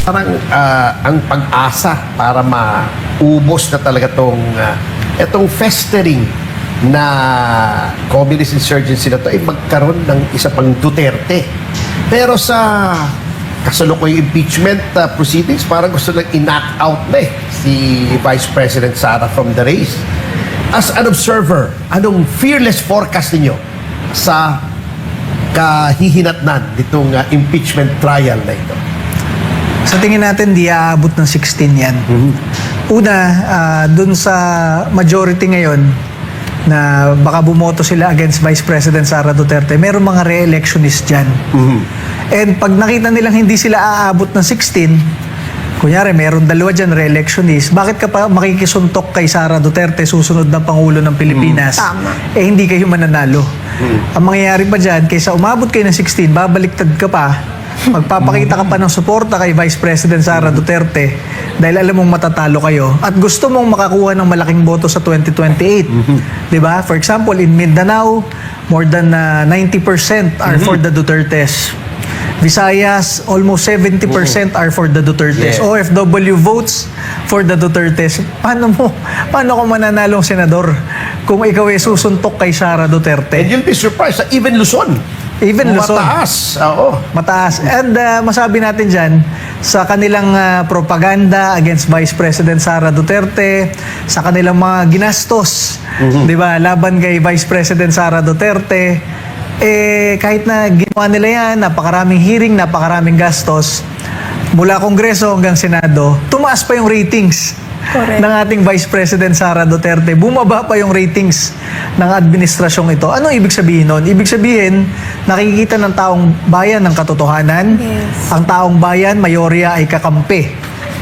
Parang ang pag-asa para maubos na talaga itong festering na communist insurgency na to ay magkaroon ng isa pang Duterte. Pero sa kasalukuyang impeachment proceedings, parang gusto lang i-knock out na si Vice President Sara from the race. As an observer, anong fearless forecast ninyo sa kahihinatnan nitong impeachment trial na ito? Sa tingin natin, di aabot ng 16 yan. Una, dun sa majority ngayon, na baka bumoto sila against Vice President Sara Duterte, meron mga re-electionist dyan. And pag nakita nilang hindi sila aabot ng 16, kunyari, meron dalawa dyan re-electionist, bakit ka pa makikisuntok kay Sara Duterte, susunod na Pangulo ng Pilipinas? Tama. Eh, hindi kayo mananalo. Ang mangyayari pa dyan, kaysa umabot kayo ng 16, babaliktad ka pa, magpapakita ka pa ng suporta kay Vice President Sara Duterte dahil alam mong matatalo kayo at gusto mong makakuha ng malaking boto sa 2028. Diba? For example, in Mindanao, more than 90% are for the Dutertes. Visayas, almost 70% are for the Dutertes. Yeah. OFW votes for the Dutertes. Paano ko mananalong senador kung ikaw ay susuntok kay Sara Duterte? And you'll be surprised, even Luzon. Even Luzon. Mataas. Oo. Mataas. And masabi natin dyan, sa kanilang propaganda against Vice President Sara Duterte, sa kanilang mga ginastos, di ba, laban kay Vice President Sara Duterte, kahit na ginawa nila yan, napakaraming hearing, napakaraming gastos, mula Kongreso hanggang Senado, tumaas pa yung ratings. Correct. Ng ating Vice President Sara Duterte. Bumaba pa yung ratings ng administrasyong ito. Ano ibig sabihin nun? Ibig sabihin, nakikita ng taong bayan ng katotohanan. Yes. Ang taong bayan, mayorya ay kakampi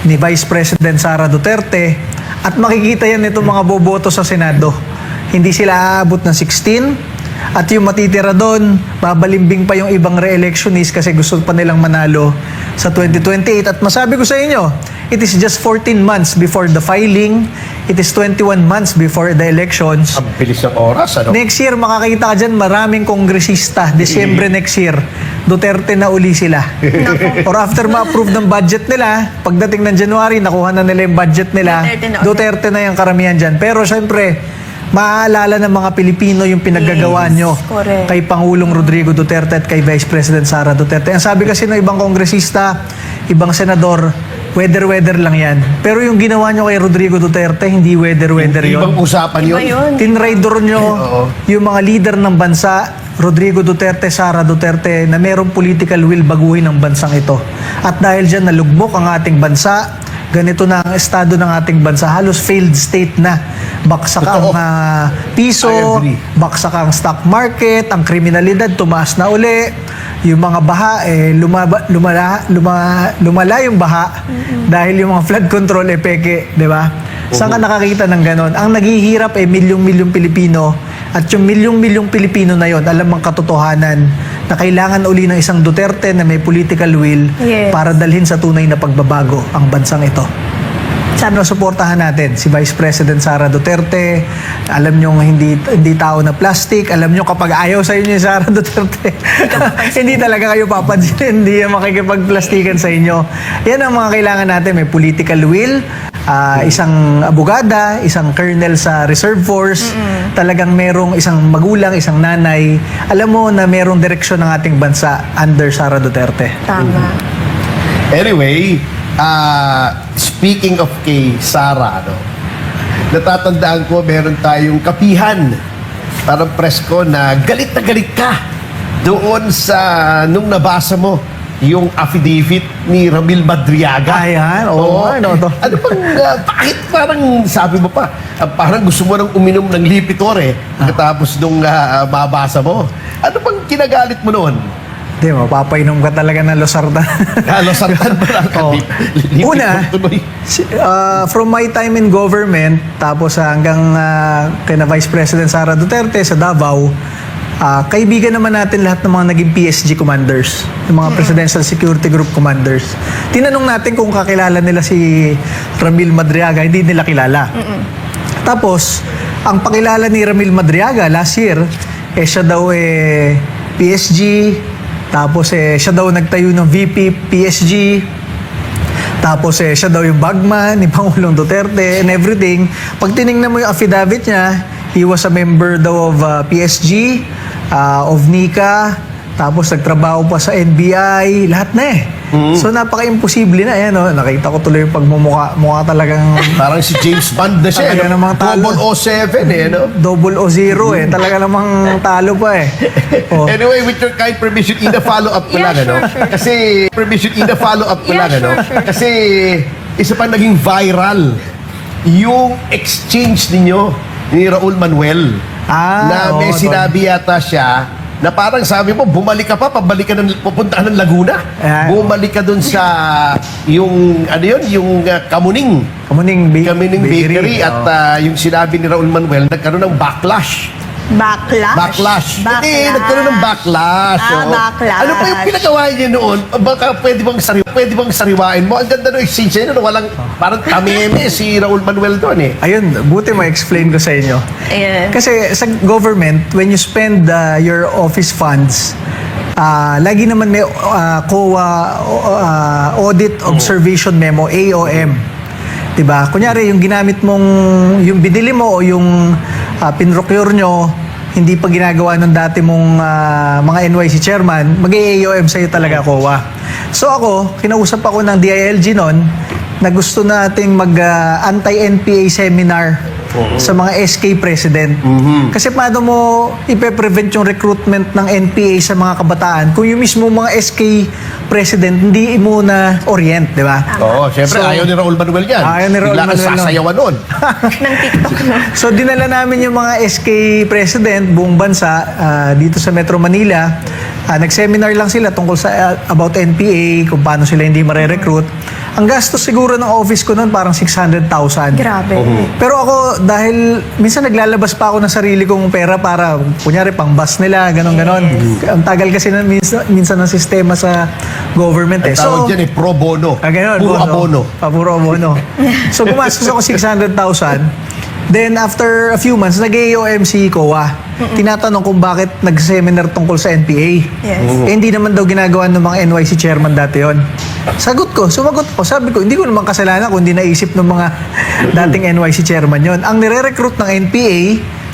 ni Vice President Sara Duterte. At makikita yan itong mga boboto sa Senado. Hindi sila aabot ng 16. At yung matitira doon, babalimbing pa yung ibang re-electionist kasi gusto pa nilang manalo sa 2028. At masabi ko sa inyo, it is just 14 months before the filing. It is 21 months before the elections. Ang bilis ng oras, ano? Next year, makakita ka dyan, maraming kongresista. Desyembre next year, Duterte na uli sila. Or after ma-approve ng budget nila, pagdating ng January, nakuha na nila yung budget nila, Duterte na yung karamihan dyan. Pero syempre, maaalala ng mga Pilipino yung pinaggagawa nyo correct. kay Pangulong Rodrigo Duterte at kay Vice President Sara Duterte. Ang sabi kasi ng ibang kongresista, ibang senador, weather lang yan. Pero yung ginawa nyo kay Rodrigo Duterte, hindi weather yun. Ibang usapan yun. Iba yun. Tinraidor nyo Oo. yung mga leader ng bansa, Rodrigo Duterte, Sara Duterte, na merong political will baguhin ang bansang ito. At dahil dyan nalugmok ang ating bansa, ganito na ang estado ng ating bansa, halos failed state na. Baksak ang piso, I agree. baksak ang stock market, ang kriminalidad tumaas na uli, yung mga baha, lumala yung baha dahil yung mga flood control peke, di ba? Saan ka nakakita ng ganon? Ang naghihirap milyong-milyong Pilipino at yung milyong-milyong Pilipino na yon, alam ang katotohanan na kailangan uli ng isang Duterte na may political will Yes. para dalhin sa tunay na pagbabago ang bansang ito. Sabi suportahan natin si Vice President Sara Duterte. Alam nyo hindi tao na plastic. Alam nyo kapag ayaw sa inyo ni Sara Duterte, hindi talaga kayo papansin. Hindi yan makikipagplastikan sa inyo. Yan ang mga kailangan natin. May political will, isang abogada, isang colonel sa reserve force, talagang merong isang magulang, isang nanay. Alam mo na merong direksyon ng ating bansa under Sara Duterte. Tama. Anyway, speaking of kay Sara, natatandaan ko meron tayong kapihan, parang presko na galit ka doon sa nung nabasa mo yung affidavit ni Ramil Madriaga. Ayan, oo. Ano to? Ano bang, bakit parang sabi mo pa, parang gusto mo nang uminom ng Lipitor pagkatapos nung mabasa mo. Ano bang kinagalit mo noon? Hindi, mapapainom ka talaga ng losartan. Losartan ba lang? Oo. Una, from my time in government, tapos hanggang kina Vice President Sara Duterte sa Davao, kaibigan naman natin lahat ng mga naging PSG commanders, yung mga Presidential Security Group commanders. Tinanong natin kung kakilala nila si Ramil Madriaga, hindi nila kilala. Tapos, ang pakilala ni Ramil Madriaga last year, siya daw PSG, tapos siya daw nagtayo ng VP PSG. Tapos siya daw yung bagman ni Pangulong Duterte and everything. Pag tinignan mo yung affidavit niya, he was a member daw of PSG, of NICA, tapos nagtrabaho pa sa NBI, lahat na eh. So napaka-imposible na. Ayan, nakita ko tuloy yung pagmumukha. Mukha talagang Parang si James Bond na siya. Talaga namang talo. Double 07 eh, no? double o zero eh. Talaga namang talo pa eh. Oh. Anyway, with your kind permission, Ina, follow up ko Yeah, lang, ano? sure. Kasi, permission, Ina, follow up ko Yeah, lang, ano? sure. Kasi, isa pa naging viral yung exchange ninyo ni Raul Manuel. Na may oo, sinabi yata siya na parang sabi mo, bumalik ka pa, pupunta ka ng Laguna. Ayan. Bumalik ka dun sa yung, ano yun, yung Kamuning. Kamuning Bakery at yung sinabi ni Raul Manuel, nagkaroon ng backlash. Backlash. Hindi, nagkaroon ng backlash. Oo. Backlash. Ano pa yung pinagawa niya noon? Baka pwede bang sariwain mo? Ang ganda ng exchange niya noon. Walang, parang tameme si Raul Manuel doon eh. Ayun, buti ma-explain ko sa inyo. Ayan. Kasi sa government, when you spend your office funds, lagi naman may COA Audit Observation Memo, AOM. Diba? Kunyari, yung ginamit mong, yung binili mo o yung pinrocure nyo, hindi pa ginagawa ng dati mong mga NYC chairman, mag-AOM sa'yo talaga COA. So ako, kinausap ako ng DILG noon na gusto nating mag-anti-NPA seminar sa mga SK president. Kasi paano mo ipe-prevent yung recruitment ng NPA sa mga kabataan kung yung mismo mga SK president hindi mo na orient, di ba? Oo, syempre, So, ayaw ni Raul Manuel yan. ayaw ni Raul Bigla kang Manuel nun. sasayawan nun. Ng TikTok, no? So dinala namin yung mga SK president buong bansa dito sa Metro Manila. Nag-seminar lang sila tungkol sa about NPA, kung paano sila hindi mare-recruit. Ang gastos siguro ng office ko noon parang 600,000. Grabe. Pero ako, dahil minsan naglalabas pa ako ng sarili kong pera para, kunyari, pang bus nila, ganon-ganon. Ang tagal kasi minsan ng sistema sa government eh. Tawag dyan eh, pro bono. Ganun, Puro bono. abono. Puro abono. So, gumastos ako 600,000. Then, after a few months, nag-AOM si COA. Tinatanong kung bakit nag-seminar tungkol sa NPA. Yes. Eh, hindi naman daw ginagawa ng mga NYC chairman dati yon. Sumagot ko. Sabi ko, hindi ko naman kasalanan kung hindi naisip ng mga dating NYC chairman yon. Ang nire-recruit ng NPA,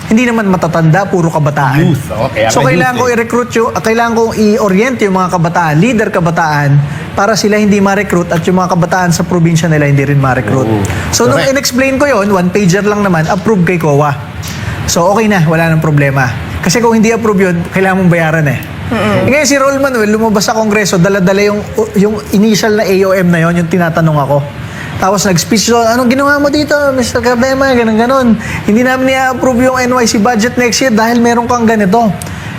hindi naman matatanda, puro kabataan. Youth, kaya So, nga kailangan ko youth eh. i-recruit kailangan kong i-orient yung mga kabataan, leader kabataan, para sila hindi ma-recruit at yung mga kabataan sa probinsya nila hindi rin ma-recruit. So, nung Correct. in-explain ko yon, one pager lang naman, approve kay COA. So, okay na, wala nang problema. Kasi kung hindi approve yun, kailangan mong bayaran eh. Ngayon si Raul Manuel, lumabas sa Kongreso, dala-dala yung initial na AOM na yon, yung tinatanong ako. Tapos nag-speech doon, anong ginawa mo dito, Mr. Cabema, ganun-ganon. Hindi namin i-approve yung NYC budget next year dahil meron kang ganito.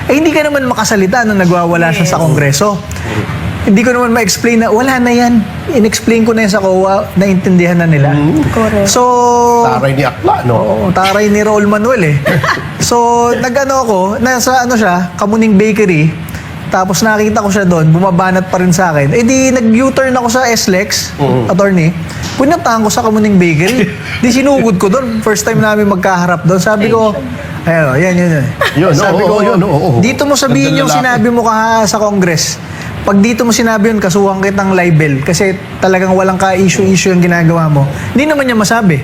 Eh, hindi ka naman makasalita nung nagwawala siya sa Kongreso. Hindi ko naman ma-explain na wala na yan. In-explain ko na yan sa COA, naintindihan na nila. Correct. So, Taray ni Akla, no? oo, taray ni Raul Manuel eh. So, nag-ano ako, nasa siya, Kamuning Bakery, tapos nakita ko siya doon, bumabanat pa rin sa akin. Eh di, nag-U-turn ako sa SLEX, attorney, punatahan ko sa Kamuning Bakery. Di sinugod ko doon. First time namin magkaharap doon. Sabi ko, ayun, yan. Yun, Sabi ko, oo. dito mo sabihin yung Ganda lalaki. sinabi mo sa Congress. Pag dito mo sinabi yun, kasuhan kitang libel kasi talagang walang ka-issue-issue yung ginagawa mo. Hindi naman niya masabi.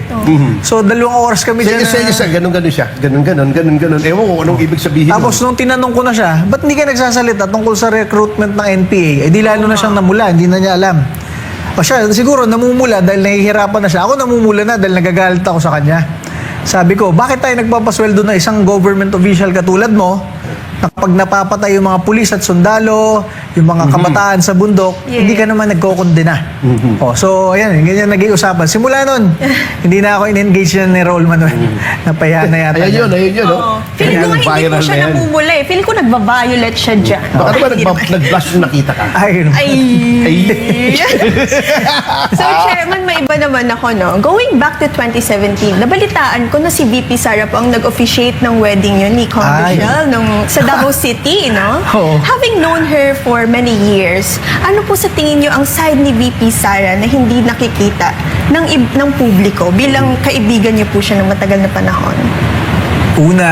So, 2 oras kami dyan. Ganun siya. Ganun. Ewan ko anong ibig sabihin. Tapos nung tinanong ko na siya, ba't hindi ka nagsasalita tungkol sa recruitment ng NPA? Eh di lalo na siyang namula, hindi na niya alam. O siya, siguro namumula dahil nahihirapan na siya. Ako namumula na dahil nagagalit ako sa kanya. Sabi ko, bakit tayo nagpapasweldo na isang government official katulad mo na kapag napapatay yung mga pulis at sundalo, yung mga kabataan sa bundok, Yeah. hindi ka naman nagkokondena. Oh, so, ayan, ganyan naging usapan. Simula nun, hindi na ako in-engage na ni Raul Manuel. Napahiya na yata. Ayun niya. yun, no? Feeling ko nga hindi Viral po siya na yan. namumula eh. Feeling ko nagbabiolate siya dyan. Baka naman nag-blush yung nakita ka. Ay, Ay. So, Chairman, may iba naman ako, no? Going back to 2017, nabalitaan ko na si VP Sara po ang nag-officiate ng wedding yun ni Kong Ay. Michelle sa Davao City, no? Oo. Having known her for many years, ano po sa tingin niyo ang side ni VP Sara na hindi nakikita ng publiko bilang kaibigan niyo po siya ng matagal na panahon? una,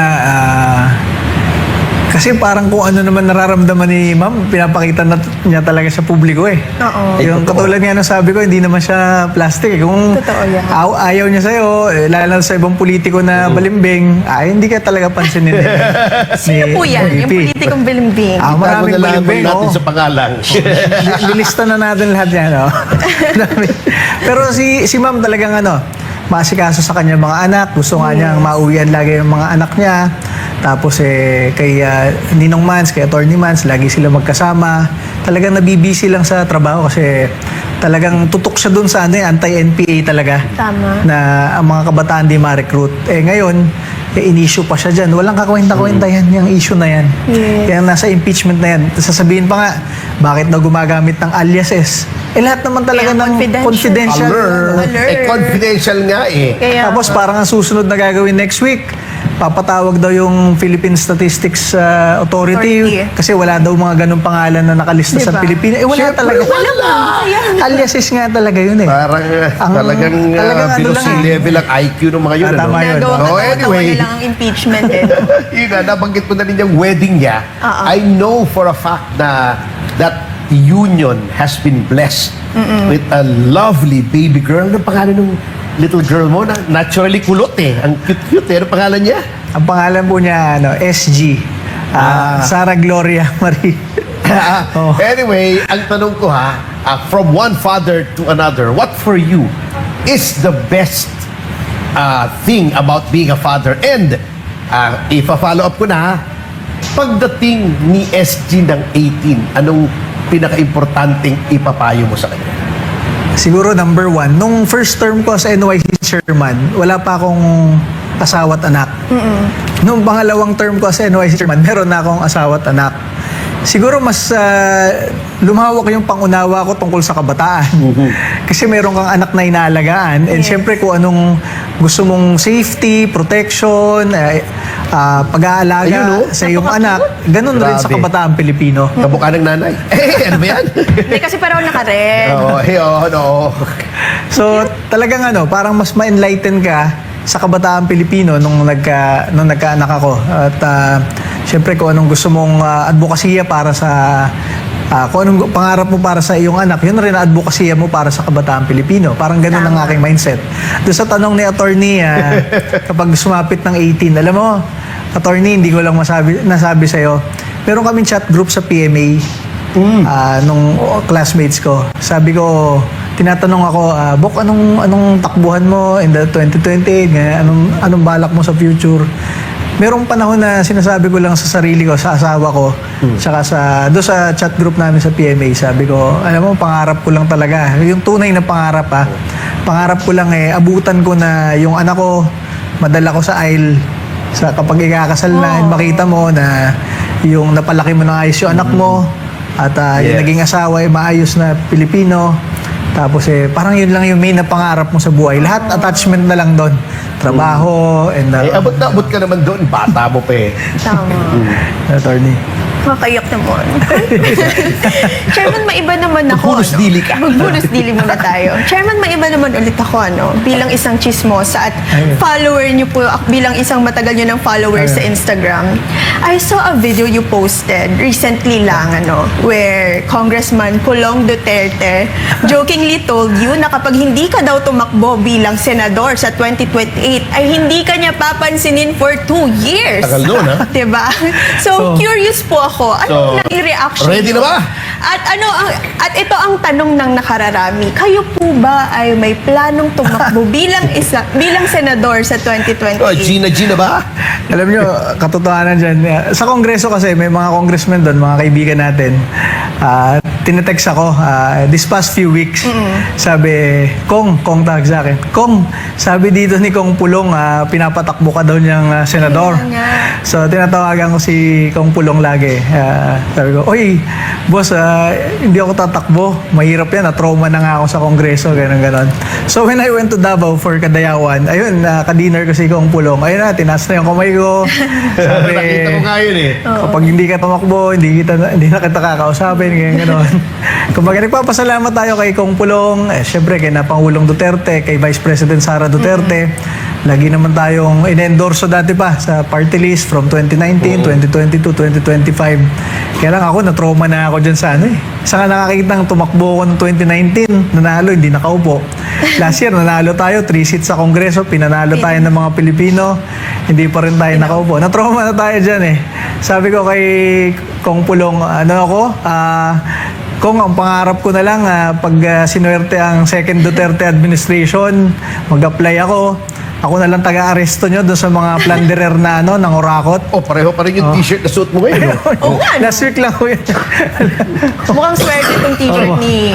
Kasi parang kung ano naman nararamdaman ni ma'am, pinapakita niya talaga sa publiko eh. Oo. Yung totoo. katulad nga ng sabi ko, hindi naman siya plastic eh. Kung Totoo yan. ayaw niya sa'yo, lalo sa ibang politiko na balimbing, hindi ka talaga pansinin nila. Sino po yan? Yung politikong bilimbing. Ah, Itago maraming na lang balimbing, natin oo. sa pangalan. Lilista na natin lahat yan, no? Pero si ma'am talagang maasikaso sa kanya mga anak. Gusto nga niyang mauwian lagi yung mga anak niya. Tapos kay Ninong Mans, kay Attorney Mans, lagi sila magkasama. Talagang nabibisi lang sa trabaho kasi talagang tutok siya dun sa anti-NPA talaga. Tama. Na ang mga kabataan di ma-recruit. Ngayon, in-issue pa siya dyan. Walang kakwenta-kwenta yan, yung issue na yan. Yes. Kaya nasa impeachment na yan. Sasabihin pa nga, bakit na gumagamit ng aliases? Lahat naman talaga Kaya ng confidential. confidential. Alert. Confidential nga eh. Kaya, Tapos parang ang susunod na gagawin next week, papatawag daw yung Philippine Statistics Authority kasi wala daw mga ganong pangalan na nakalista sa Diba? Pilipinas. Wala Siyempre, talaga. wala. Aliases nga talaga yun eh. Parang talagang talagang below lang sea eh. level ang IQ ng mga yun. Tama yun. nagawa Oh, na anyway. na lang ang impeachment eh. Yun nga, nabanggit mo na rin yung wedding niya. Oo. I know for a fact na that union has been blessed with a lovely baby girl. Ano pangalan ng little girl mo? Na naturally kulot eh. Ang cute-cute eh. Ano pangalan niya? Ang pangalan po niya, SG. Sara Gloria Marie. Oh. Anyway, ang tanong ko from one father to another, what for you is the best thing about being a father? And ipa-follow up ko na, pagdating ni SG ng 18, anong pinaka-importanting ipapayo mo sa kanya? Siguro number one, nung first term ko sa NYC chairman, wala pa akong asawa at anak. Nung pangalawang term ko sa NYC chairman, meron na akong asawa at anak. Siguro mas lumawak yung pangunawa ko tungkol sa kabataan. Kasi meron kang anak na inaalagaan. And Yes. syempre kung anong gusto mong safety, protection, pag-aalaga Ayun, oh. sa iyong anak, ganun rin sa Grabe. kabataan Pilipino. Kamukha ng nanay. Ano ba yan? Hindi kasi parang naka-red. no. So, talagang parang mas ma-enlighten ka sa kabataan Pilipino nung nagkaanak ako. At syempre kung anong gusto mong advokasya para sa kung anong pangarap mo para sa iyong anak, yun rin ang advokasya mo para sa kabataan Pilipino. Parang ganun ang Tama. aking mindset. Doon sa tanong ni attorney, kapag sumapit ng 18, alam mo, attorney, hindi ko lang nasabi sa'yo, meron kaming chat group sa PMA nung classmates ko. Sabi ko, tinatanong ako, Bok, anong takbuhan mo in the 2020? Anong balak mo sa future? Merong panahon na sinasabi ko lang sa sarili ko, sa asawa ko, tsaka doon sa chat group namin sa PMA, sabi ko, alam mo, pangarap ko lang talaga. Yung tunay na pangarap, pangarap ko lang abutan ko na yung anak ko, madala ko sa aisle, kapag ikakasal na, makita mo na yung napalaki mo ng ayos yung anak mo, at yung Yes. naging asawa ay maayos na Pilipino. Tapos parang yun lang yung main na pangarap mo sa buhay. Lahat attachment na lang doon. Trabaho and Abot na abot ka naman doon. Bata mo pa eh. Tama. attorney. Kakayak naman. Chairman, maiba naman ako. Magbunos dili ka. Magbunos dili muna tayo. Chairman, maiba naman ulit ako, bilang isang chismosa at Ayun. follower niyo po, bilang isang matagal niyo ng follower sa Instagram. I saw a video you posted recently lang, where Congressman Pulong Duterte jokingly told you na kapag hindi ka daw tumakbo bilang senador sa 2028, ay hindi ka niya papansinin for 2 years. Tagal nun, ha? Diba? So, curious po ako. Anong So, naging reaction ready niyo? na ba? At ito ang tanong ng nakararami. Kayo po ba ay may planong tumakbo bilang senador sa 2028? Oh, Gina ba? Alam nyo, katotohanan dyan. Sa kongreso kasi, may mga congressmen doon, mga kaibigan natin. Tinetext ako this past few weeks. Sabi, Kong tawag sa akin. Kong, sabi dito ni Kong Pulong, pinapatakbo ka daw niyang senador. Kaya nga. So, tinatawagan ko si Kong Pulong lagi. Sabi ko, oy, boss, hindi ako tatakbo. Mahirap yan, na-trauma na nga ako sa kongreso, gano'n. So, when I went to Davao for Kadayawan, ayun, ka-dinner ko si Kong Pulong. Ayun na, tinaas na yung kamay ko. Sabi, Nakita mo nga yun eh. kapag hindi ka tumakbo, hindi na kita kakausapin, gano'n. Kumbaga, nagpapasalamat tayo kay Kong Pulong, syempre kay Pangulong Duterte, kay Vice President Sara Duterte. Lagi naman tayong in-endorso dati pa sa party list from 2019, 2022, 2025. Kaya lang ako, na-trauma na ako dyan sa ano eh. Saka nakakita ng tumakbo ko ng 2019, nanalo, hindi nakaupo. Last year, nanalo tayo, 3 seats sa Kongreso, pinanalo tayo ng mga Pilipino, hindi pa rin tayo nakaupo. Na-trauma na tayo dyan eh. Sabi ko kay Kong Pulong, Kung ang pangarap ko na lang, pag sinuwerte ang second Duterte administration, mag-apply ako. Ako na lang taga-aresto nyo doon sa mga plunderer na ng Orakot. Oh, pareho pa rin yung t-shirt na suot mo ngayon. Oo nga, no? Last week lang ko yun. Mukhang swerte itong t-shirt ni,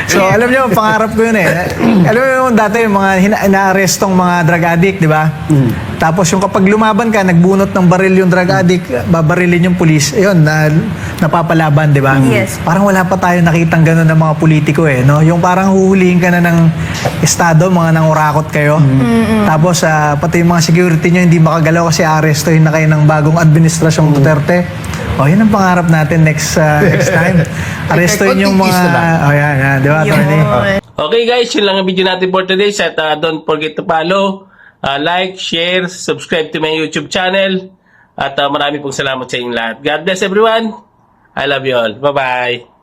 So, alam nyo, pangarap ko yun eh. Alam mo yung dati, yung mga ina-arrestong mga drug addict, di ba? Tapos yung kapag lumaban ka, nagbunot ng baril yung drug addict, babarilin yung pulis, ayun, napapalaban, di ba? Yes. Parang wala pa tayo nakitang gano'n ng mga politiko eh, no? Yung parang huhulihin ka na ng estado, mga nang Orakot kayo. Tapos, pati yung mga security nyo hindi makagalaw kasi arestohin na kayo ng bagong administrasyong Duterte. O, yun ang pangarap natin next time. Arestohin yung konting mga... kiss na lang. O, yan, di ba, Tony? Yun. Okay guys, yun lang ang video natin for today. At don't forget to follow, like, share, subscribe to my YouTube channel. At marami pong salamat sa inyong lahat. God bless everyone. I love you all. Bye-bye.